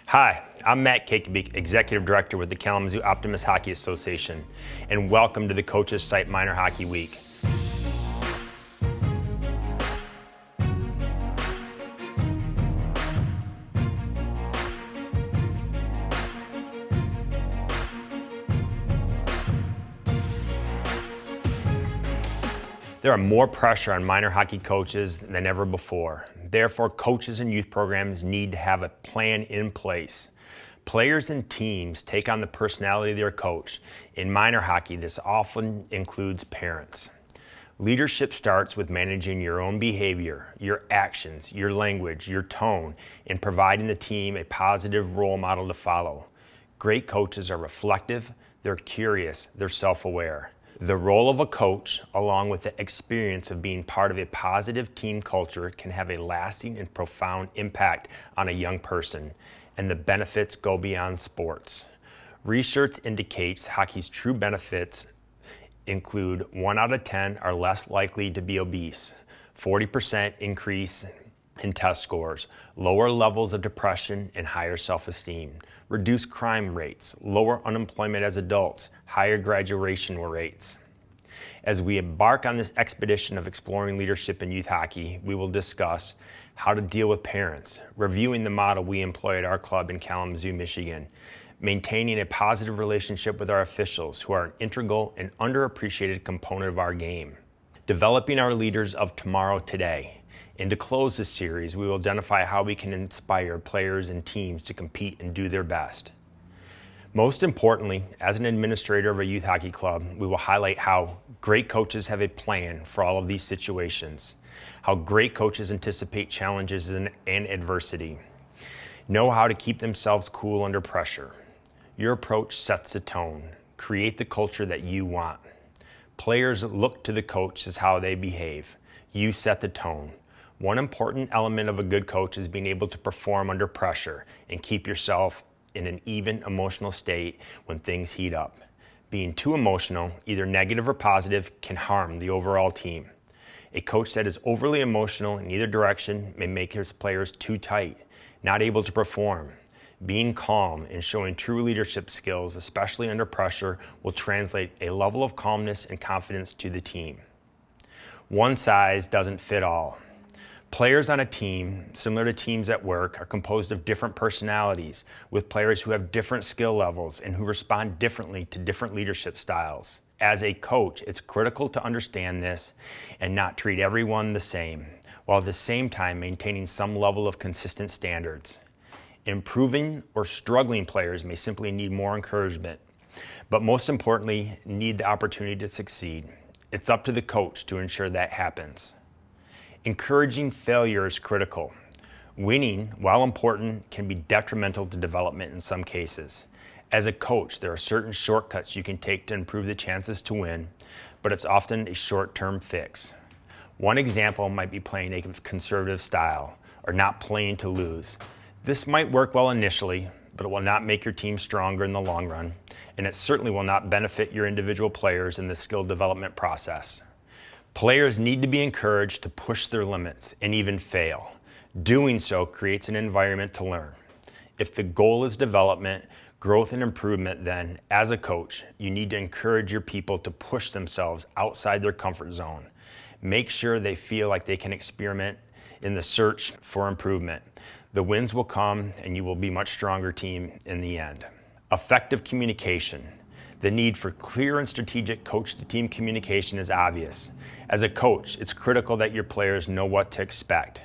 Hi, I'm Matt Kakabeeke, Executive Director with the Kalamazoo Optimist Hockey Association, and welcome to the Coaches Site Minor Hockey Week. There are more pressure on minor hockey coaches than ever before. Therefore, coaches and youth programs need to have a plan in place. Players and teams take on the personality of their coach. In minor hockey, this often includes parents. Leadership starts with managing your own behavior, your actions, your language, your tone, and providing the team a positive role model to follow. Great coaches are reflective, they're curious, they're self-aware. The role of a coach, along with the experience of being part of a positive team culture, can have a lasting and profound impact on a young person, and the benefits go beyond sports. Research indicates hockey's true benefits include 1 out of 10 are less likely to be obese, 40% increase in test scores, lower levels of depression and higher self-esteem, reduced crime rates, lower unemployment as adults, higher graduation rates. As we embark on this expedition of exploring leadership in youth hockey, we will discuss how to deal with parents, reviewing the model we employ at our club in Kalamazoo, Michigan, maintaining a positive relationship with our officials who are an integral and underappreciated component of our game, developing our leaders of tomorrow today. And to close this series, we will identify how we can inspire players and teams to compete and do their best. Most importantly, as an administrator of a youth hockey club, we will highlight how great coaches have a plan for all of these situations, how great coaches anticipate challenges and adversity, know how to keep themselves cool under pressure. Your approach sets the tone. Create the culture that you want. Players look to the coach as how they behave. You set the tone. One important element of a good coach is being able to perform under pressure and keep yourself in an even emotional state when things heat up. Being too emotional, either negative or positive, can harm the overall team. A coach that is overly emotional in either direction may make his players too tight, not able to perform. Being calm and showing true leadership skills, especially under pressure, will translate a level of calmness and confidence to the team. One size doesn't fit all. Players on a team, similar to teams at work, are composed of different personalities, with players who have different skill levels and who respond differently to different leadership styles. As a coach, it's critical to understand this and not treat everyone the same, while at the same time maintaining some level of consistent standards. Improving or struggling players may simply need more encouragement, but most importantly, need the opportunity to succeed. It's up to the coach to ensure that happens. Encouraging failure is critical. Winning, while important, can be detrimental to development in some cases. As a coach, there are certain shortcuts you can take to improve the chances to win, but it's often a short-term fix. One example might be playing a conservative style or not playing to lose. This might work well initially, but it will not make your team stronger in the long run, and it certainly will not benefit your individual players in the skill development process. Players need to be encouraged to push their limits and even fail. Doing so creates an environment to learn. If the goal is development, growth, and improvement, then, as a coach, you need to encourage your people to push themselves outside their comfort zone. Make sure they feel like they can experiment in the search for improvement. The wins will come, and you will be a much stronger team in the end. Effective communication. The need for clear and strategic coach-to-team communication is obvious. As a coach, it's critical that your players know what to expect,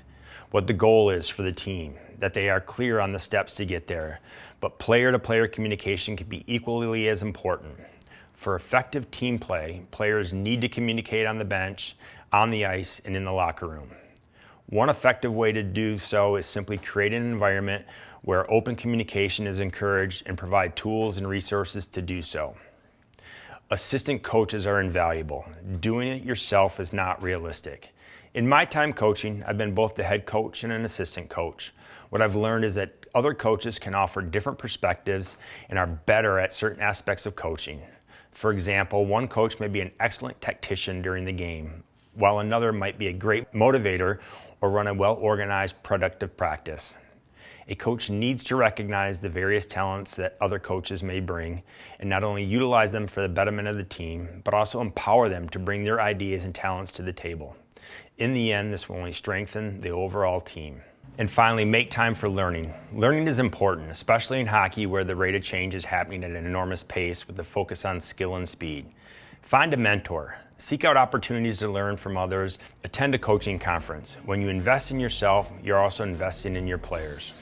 what the goal is for the team, that they are clear on the steps to get there. But player-to-player communication can be equally as important. For effective team play, players need to communicate on the bench, on the ice, and in the locker room. One effective way to do so is simply create an environment where open communication is encouraged and provide tools and resources to do so. Assistant coaches are invaluable. Doing it yourself is not realistic. In my time coaching, I've been both the head coach and an assistant coach. What I've learned is that other coaches can offer different perspectives and are better at certain aspects of coaching. For example, one coach may be an excellent tactician during the game, while another might be a great motivator or run a well-organized, productive practice. A coach needs to recognize the various talents that other coaches may bring and not only utilize them for the betterment of the team, but also empower them to bring their ideas and talents to the table. In the end, this will only strengthen the overall team. And finally, make time for learning. Learning is important, especially in hockey where the rate of change is happening at an enormous pace with the focus on skill and speed. Find a mentor. Seek out opportunities to learn from others. Attend a coaching conference. When you invest in yourself, you're also investing in your players.